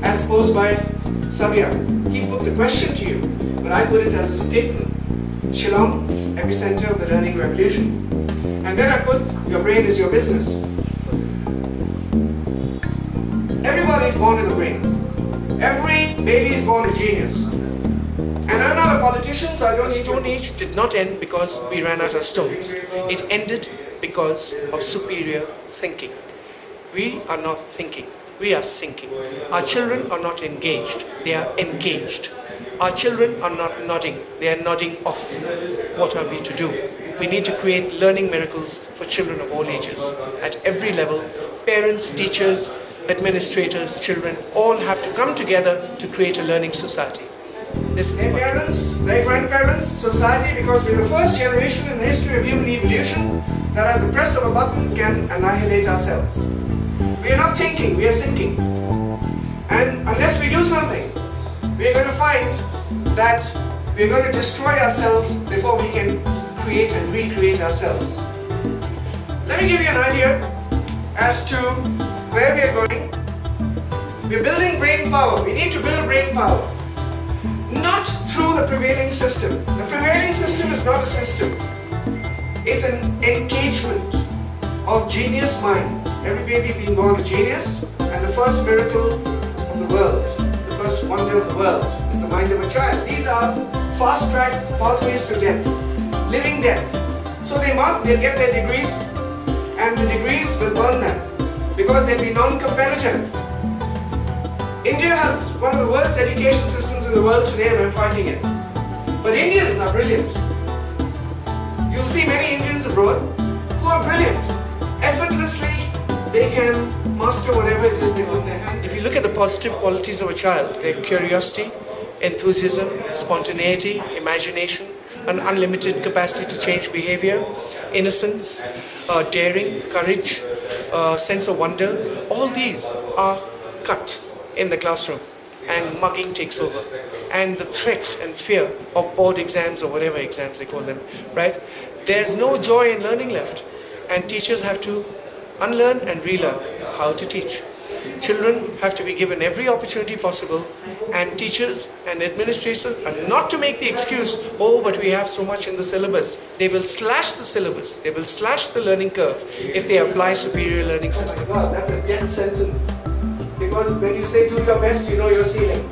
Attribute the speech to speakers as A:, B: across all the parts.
A: as posed by Sabia. He put the question to you, but I put it as a statement. Shillong, epicenter of the learning revolution. And then I put, your brain is your business. Everybody is born with a brain. Every baby is born a genius. And I'm not a politician, so I don't need to... Stone Age did not end because we ran out of stones. It ended because of superior thinking. We are not thinking, we are sinking. Our children are not engaged, they are engaged. Our children are not nodding, they are nodding off. What are we to do? We need to create learning miracles for children of all ages. At every level, parents, teachers, administrators, children, all have to come together to create a learning society. This is their parents, their grandparents, society, because we're the first generation in the history of human evolution that at the press of a button can annihilate ourselves. We are not thinking, we are sinking. And unless we do something, we're going to find that we're going to destroy ourselves before we can create and recreate ourselves. Let me give you an idea as to where we are going. We're building brain power. We need to build brain power. Not through the prevailing system. The prevailing system is not a system. It's an engagement of genius minds. Every baby being born a genius, and the first miracle of the world, the first wonder of the world, is the mind of a child. These are fast-track pathways to death, living death. So they'll get their degrees, and the degrees will burn them because they'll be non-competitive. India has one of the worst education systems in the world today, and I'm fighting it. But Indians are brilliant. You'll see many Indians abroad who are brilliant. Effortlessly, they can master whatever it is they put in their hand. If you look at the positive qualities of a child, their curiosity, enthusiasm, spontaneity, imagination, an unlimited capacity to change behavior, innocence, daring, courage, sense of wonder, all these are cut in the classroom, and mugging takes over, and the threat and fear of board exams or whatever exams they call them, right? There's no joy in learning left, and teachers have to unlearn and relearn how to teach. Children have to be given every opportunity possible, and teachers and administrators are not to make the excuse, oh, but we have so much in the syllabus. They will slash the syllabus, they will slash the learning curve if they apply superior learning systems. Oh my God, that's a death sentence. Because when you say do your best, you know your ceiling,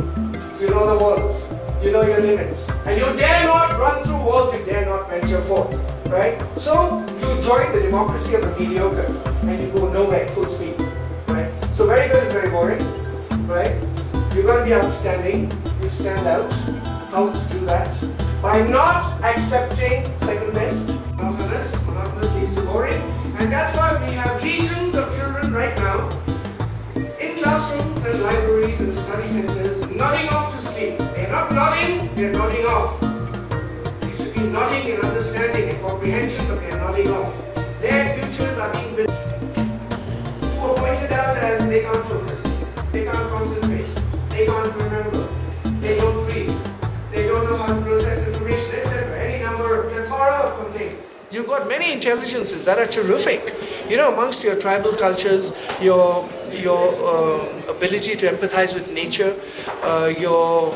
A: you know the walls, you know your limits, and you dare not run through walls, you dare not venture forth, right? So you join the democracy of the mediocre, and you go nowhere full speed, right? So very good is very boring, right? You've got to be outstanding, you stand out. How to do that? By not accepting second best. Monotonous leads to boring, and that's why we have legions of children right now classrooms and libraries and study centers nodding off to sleep. They're not nodding, they're nodding off. You should be nodding in understanding and comprehension, but they're nodding off. Their futures are being built. Who are pointed out as they can't focus, they can't concentrate, they can't remember, they don't read, they don't know how to process information, etc. Any number, plethora of complaints. You've got many intelligences that are terrific. You know, amongst your tribal cultures, your ability to empathize with nature, your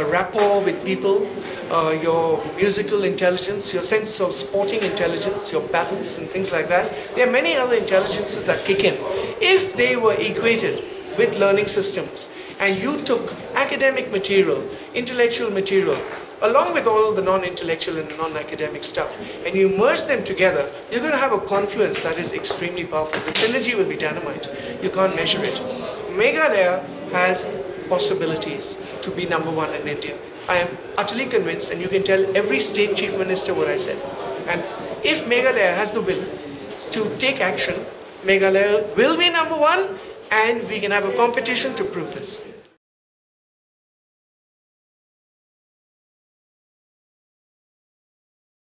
A: rapport with people, your musical intelligence, your sense of sporting intelligence, your balance and things like that. There are many other intelligences that kick in. If they were equated with learning systems, and you took academic material, intellectual material, along with all the non-intellectual and non-academic stuff, and you merge them together, you're going to have a confluence that is extremely powerful. The synergy will be dynamite. You can't measure it. Meghalaya has possibilities to be #1 in India. I am utterly convinced, and you can tell every state chief minister what I said. And if Meghalaya has the will to take action, Meghalaya will be #1, and we can have a competition to prove this.